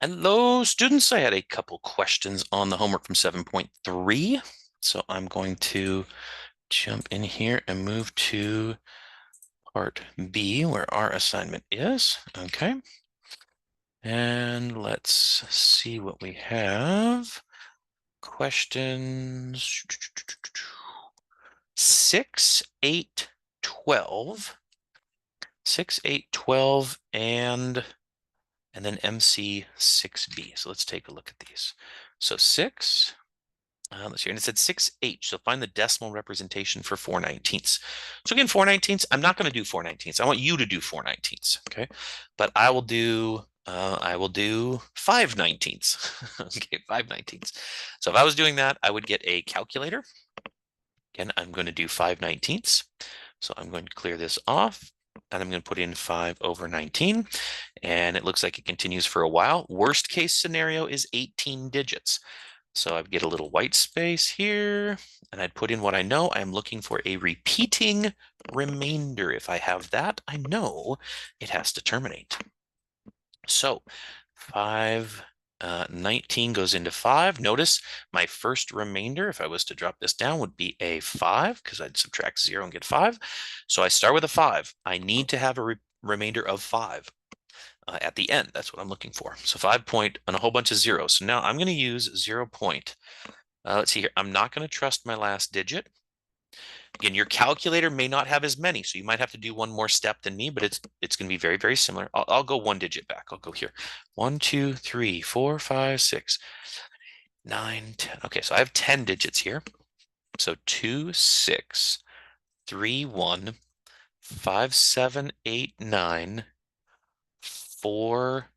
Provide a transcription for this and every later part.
Hello, students. I had a couple questions on the homework from 7.3. So I'm going to jump in here and move to part B, where our assignment is. Okay. And let's see what we have. Questions 6, 8, 12. 6, 8, 12, and then MC 6B. So let's take a look at these. So 6. Let's see, and it said 6H. So find the decimal representation for 4/19. So again, 4/19. I'm not going to do 4/19. I want you to do 4/19. Okay, but I will do 5/19. Okay, 5/19. So if I was doing that, I would get a calculator. Again, I'm going to do 5/19. So I'm going to clear this off. And I'm going to put in 5/19. And it looks like it continues for a while. Worst case scenario is 18 digits. So I'd get a little white space here, and I'd put in what I know. I'm looking for a repeating remainder. If I have that, I know it has to terminate. So 5/19 goes into 5. Notice my first remainder, if I was to drop this down, would be a 5 because I'd subtract 0 and get 5. So I start with a 5. I need to have a remainder of 5. At the end. That's what I'm looking for. So 5 point and a whole bunch of zeros. So now I'm going to use 0 point. Let's see here. I'm not going to trust my last digit. Again, your calculator may not have as many, so you might have to do one more step than me, but it's going to be very, very similar. I'll go one digit back. I'll go here. 1, 2, 3, 4, 5, 6, 9, 10. Okay, so I have 10 digits here. So 2, 6, 3, 1, 5, 7, 8, 9, 4,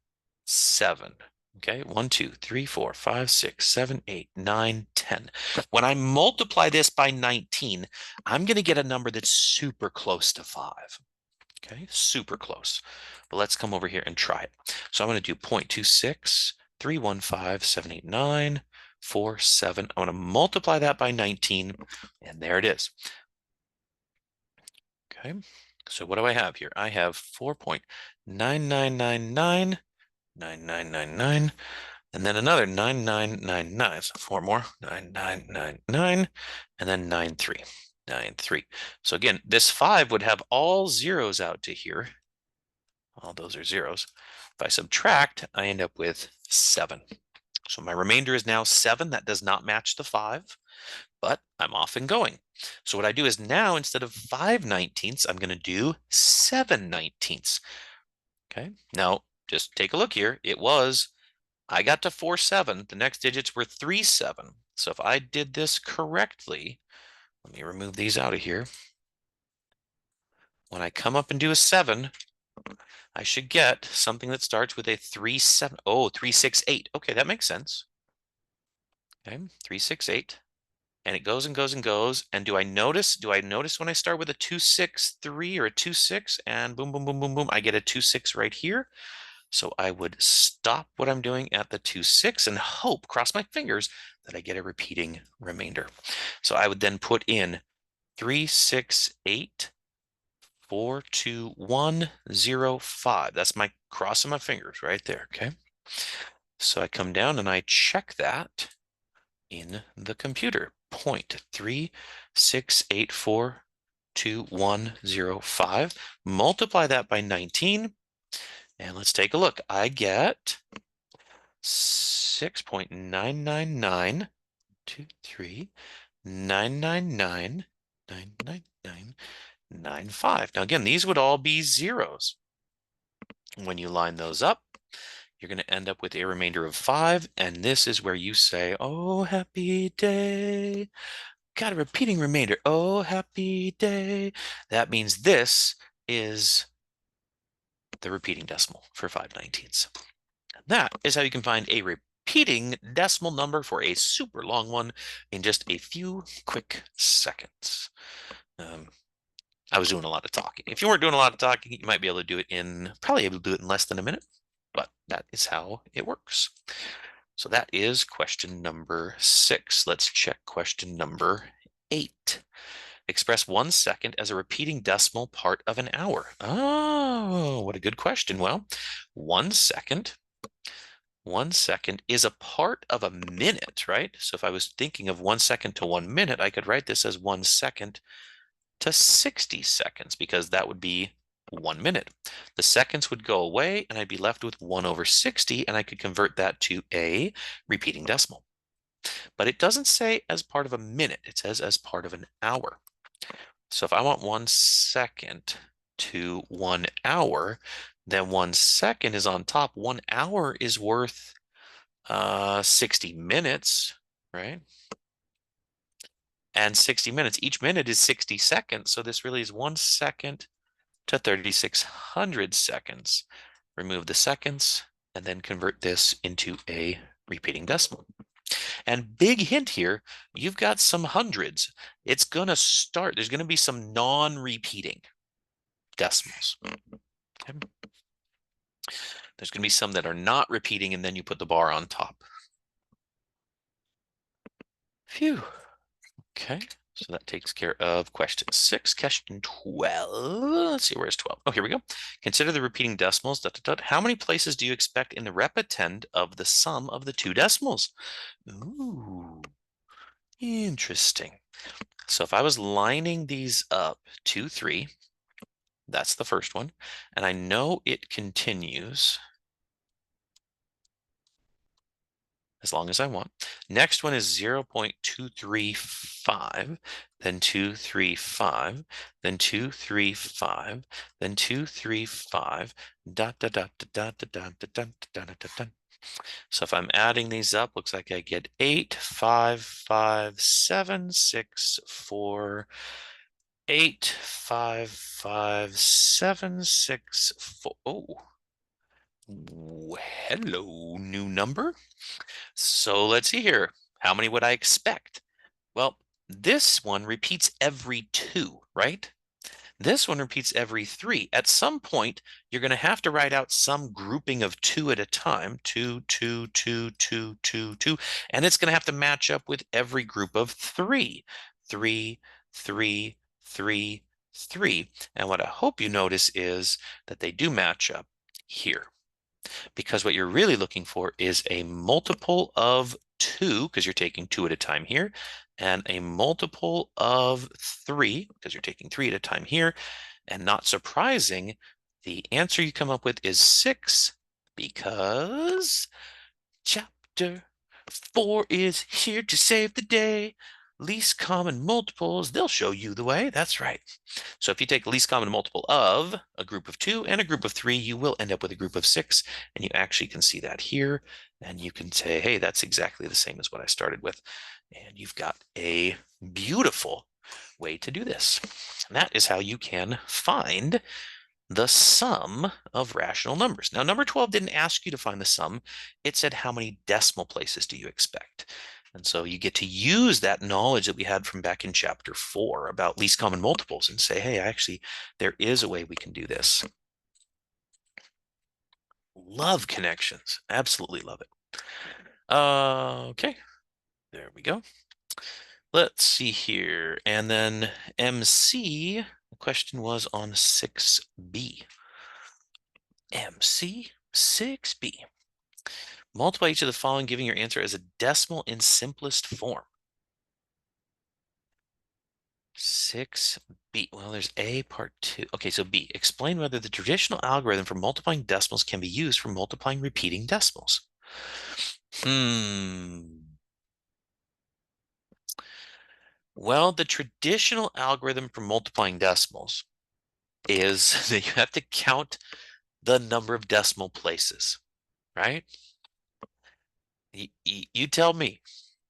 7. Okay, 1, 2, 3, 4, 5, 6, 7, 8, 9, 10. When I multiply this by 19, I'm going to get a number that's super close to 5. Okay, super close. But let's come over here and try it. So I'm going to do 0.26, 3, 1, 5, 7, 8, 9, 4, 7. I'm going to multiply that by 19, and there it is. Okay, so what do I have here? I have 4.9999. 9999, and then another 9999. So 4 more, 9999, and then 93, 93. So again, this 5 would have all zeros out to here. All those are zeros. If I subtract, I end up with 7. So my remainder is now 7. That does not match the 5, but I'm off and going. So what I do is now, instead of 5/19, I'm going to do 7/19. Okay, now just take a look here. I got to 4, 7. The next digits were 3, 7. So if I did this correctly, let me remove these out of here. When I come up and do a 7, I should get something that starts with a 3, 7. Oh, 3, 6, 8. Okay, that makes sense. Okay, 3, 6, 8. And it goes and goes and goes. And do I notice when I start with a 2, 6, 3 or a 2, 6 and boom, boom, boom, boom, boom, I get a 2, 6 right here. So I would stop what I'm doing at the 2, 6 and hope, cross my fingers, that I get a repeating remainder. So I would then put in 3, 6, 8, 4, 2, 1, 0, 5. That's my cross of my fingers right there. Okay. So I come down and I check that in the computer. 0.36842105. Multiply that by 19. And let's take a look. I get 6.99923999995. Now again, these would all be zeros. When you line those up, you're going to end up with a remainder of 5, and this is where you say, oh, happy day. Got a repeating remainder. Oh, happy day. That means this is the repeating decimal for 5/19. That is how you can find a repeating decimal number for a super long one in just a few quick seconds. I was doing a lot of talking. If you weren't doing a lot of talking, you might be able to do it probably able to do it in less than a minute, but that is how it works. So that is question number 6. Let's check question number 8. Express 1 second as a repeating decimal part of an hour. Oh, what a good question. Well, 1 second 1 second is a part of a minute, right? So if I was thinking of 1 second to 1 minute, I could write this as 1 second to 60 seconds because that would be 1 minute. The seconds would go away and I'd be left with 1 over 60, and I could convert that to a repeating decimal. But it doesn't say as part of a minute, it says as part of an hour. So if I want 1 second to 1 hour, then 1 second is on top. 1 hour is worth 60 minutes, right? And 60 minutes, each minute is 60 seconds. So this really is 1 second to 3,600 seconds. Remove the seconds and then convert this into a repeating decimal. And big hint here, you've got some hundreds. It's going to start, there's going to be some non-repeating decimals. Okay. There's going to be some that are not repeating, and then you put the bar on top. Phew. Okay. So that takes care of question 6. Question 12. Let's see, where's 12? Oh, here we go. Consider the repeating decimals. Dot, dot, dot. How many places do you expect in the repetend of the sum of the two decimals? Ooh, interesting. So if I was lining these up, 2, 3, that's the first one. And I know it continues as long as I want. Next one is 0.235, then 235, then 235, then 235, dot, dot, dot, dot, dot, dot, dot, dot, dot, dot, dot, dot. So if I'm adding these up, looks like I get 8, 5, 5, 7, 6, 4, 8, 5, 5, 7, 6, 4. Oh, hello, new number. So let's see here. How many would I expect? Well, this one repeats every 2, right? This one repeats every 3. At some point, you're going to have to write out some grouping of 2 at a time. 2, 2, 2, 2, 2, 2. And it's going to have to match up with every group of 3. 3, 3, 3, 3. And what I hope you notice is that they do match up here, because what you're really looking for is a multiple of 2, because you're taking 2 at a time here, and a multiple of 3, because you're taking 3 at a time here. And not surprising, the answer you come up with is 6, because chapter 4 is here to save the day. Least common multiples, they'll show you the way. That's right. So if you take the least common multiple of a group of 2 and a group of 3, you will end up with a group of 6. And you actually can see that here. And you can say, hey, that's exactly the same as what I started with. And you've got a beautiful way to do this. And that is how you can find the sum of rational numbers. Now, number 12 didn't ask you to find the sum. It said, how many decimal places do you expect? And so you get to use that knowledge that we had from back in chapter 4 about least common multiples and say, hey, actually, there is a way we can do this. Love connections. Absolutely love it. Okay, there we go. Let's see here. And then MC, the question was on 6B. MC 6B. Multiply each of the following, giving your answer as a decimal in simplest form. 6B. Well, there's A part 2. Okay, so B. Explain whether the traditional algorithm for multiplying decimals can be used for multiplying repeating decimals. Well, the traditional algorithm for multiplying decimals is that you have to count the number of decimal places, right? You tell me.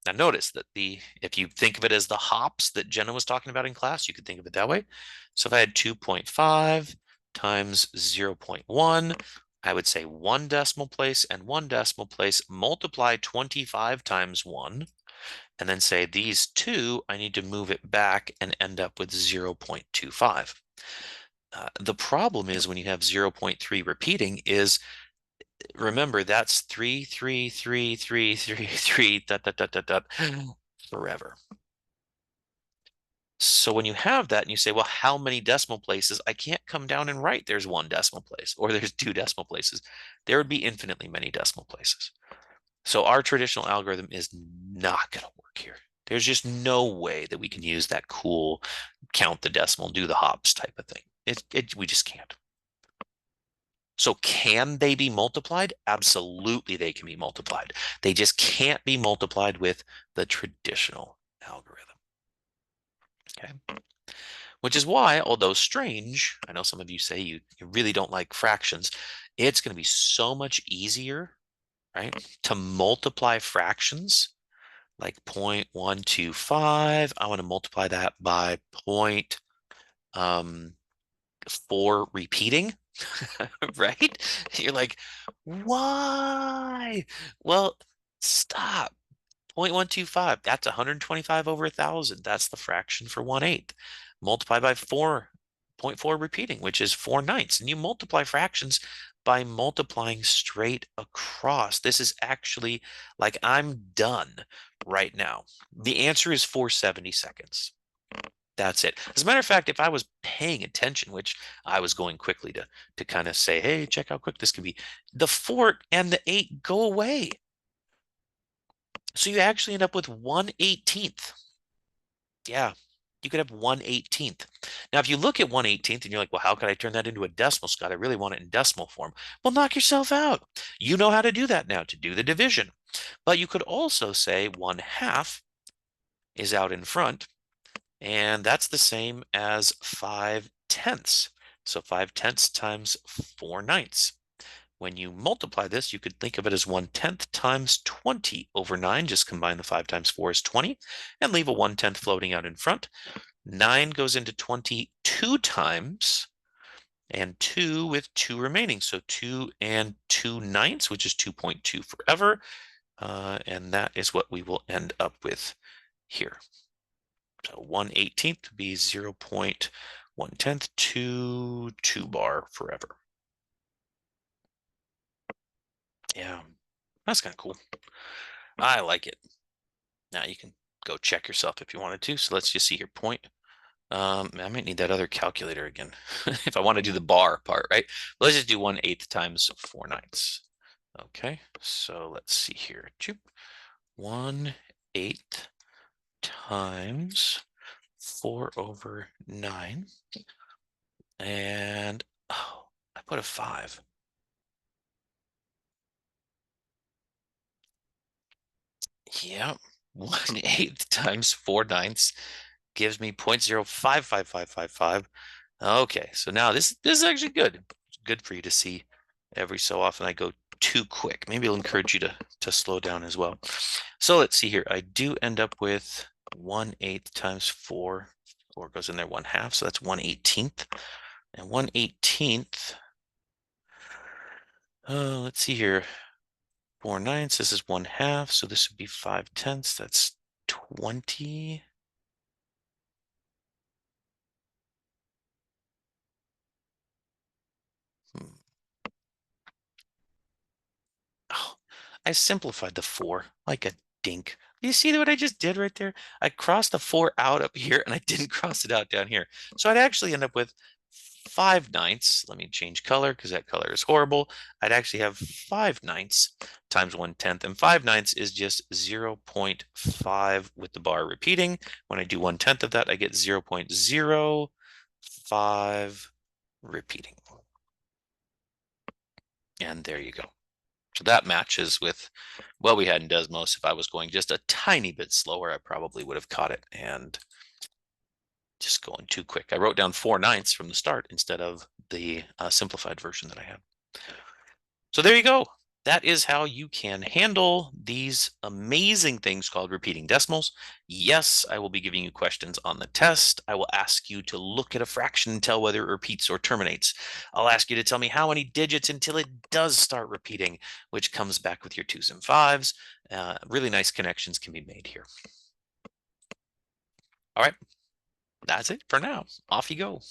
Now notice that if you think of it as the hops that Jenna was talking about in class, you could think of it that way. So if I had 2.5 times 0.1, I would say 1 decimal place and 1 decimal place, multiply 25 times 1, and then say these 2, I need to move it back and end up with 0.25. The problem is when you have 0.3 repeating is, remember, that's 3, 3, 3, 3, 3, 3, dot, dot, dot, dot, dot, forever. So when you have that and you say, well, how many decimal places? I can't come down and write there's one decimal place or there's two decimal places. There would be infinitely many decimal places. So our traditional algorithm is not going to work here. There's just no way that we can use that cool count the decimal, do the hops type of thing. We just can't. So can they be multiplied? Absolutely, they can be multiplied. They just can't be multiplied with the traditional algorithm. Okay. Which is why, although strange, I know some of you say you really don't like fractions. It's going to be so much easier, right, to multiply fractions like 0.125. I want to multiply that by 0.4 repeating, right? You're like, why? Well, stop. 0.125, that's 125 over 1,000. That's the fraction for 1/8. Multiply by 4.4 repeating, which is 4/9. And you multiply fractions by multiplying straight across. This is actually like I'm done right now. The answer is 470 seconds. That's it. As a matter of fact, if I was paying attention, which I was going quickly to kind of say, hey, check how quick this can be, the 4 and the 8 go away. So you actually end up with 1/18th. Yeah, you could have 1/18th. Now, if you look at 1/18th and you're like, well, how could I turn that into a decimal, Scott? I really want it in decimal form. Well, knock yourself out. You know how to do that now to do the division. But you could also say 1/2 is out in front, and that's the same as 5/10. So 5/10 times 4/9. When you multiply this, you could think of it as 1/10 times 20 over 9. Just combine the 5 times 4 is 20 and leave a 1/10 floating out in front. 9 goes into 22 times and 2 with 2 remaining. So 2 and 2/9, which is 2.2 forever. And that is what we will end up with here. So 1/18th would be 0.1/10 to 2 bar forever. Yeah, that's kind of cool. I like it. Now you can go check yourself if you wanted to. So let's just see here. I might need that other calculator again if I want to do the bar part, right? Let's just do 1/8 times 4/9. Okay, so let's see here. 1/8 times 4 over 9. And oh, I put a 5. Yeah, 1/8 times 4/9 gives me 0.055555. Okay, so now this is actually good. It's good for you to see every so often I go too quick. Maybe it'll encourage you to slow down as well. So let's see here. I do end up with 1/8 times 4. 4 goes in there 1/2, so that's 1/18th. And 1/18th, let's see here. 4/9, this is 1/2, so this would be 5/10. That's 20. Oh, I simplified the 4 like a dink. You see what I just did right there? I crossed the 4 out up here and I didn't cross it out down here. So I'd actually end up with 5/9. Let me change color because that color is horrible. I'd actually have 5/9 times 1/10, and 5/9 is just 0.5 with the bar repeating. When I do 1/10 of that, I get 0.05 repeating. And there you go. So that matches with what we had in Desmos. If I was going just a tiny bit slower, I probably would have caught it and just going too quick. I wrote down 4/9 from the start instead of the simplified version that I have. So there you go. That is how you can handle these amazing things called repeating decimals. Yes, I will be giving you questions on the test. I will ask you to look at a fraction and tell whether it repeats or terminates. I'll ask you to tell me how many digits until it does start repeating, which comes back with your 2s and 5s. Really nice connections can be made here. All right, that's it for now. Off you go.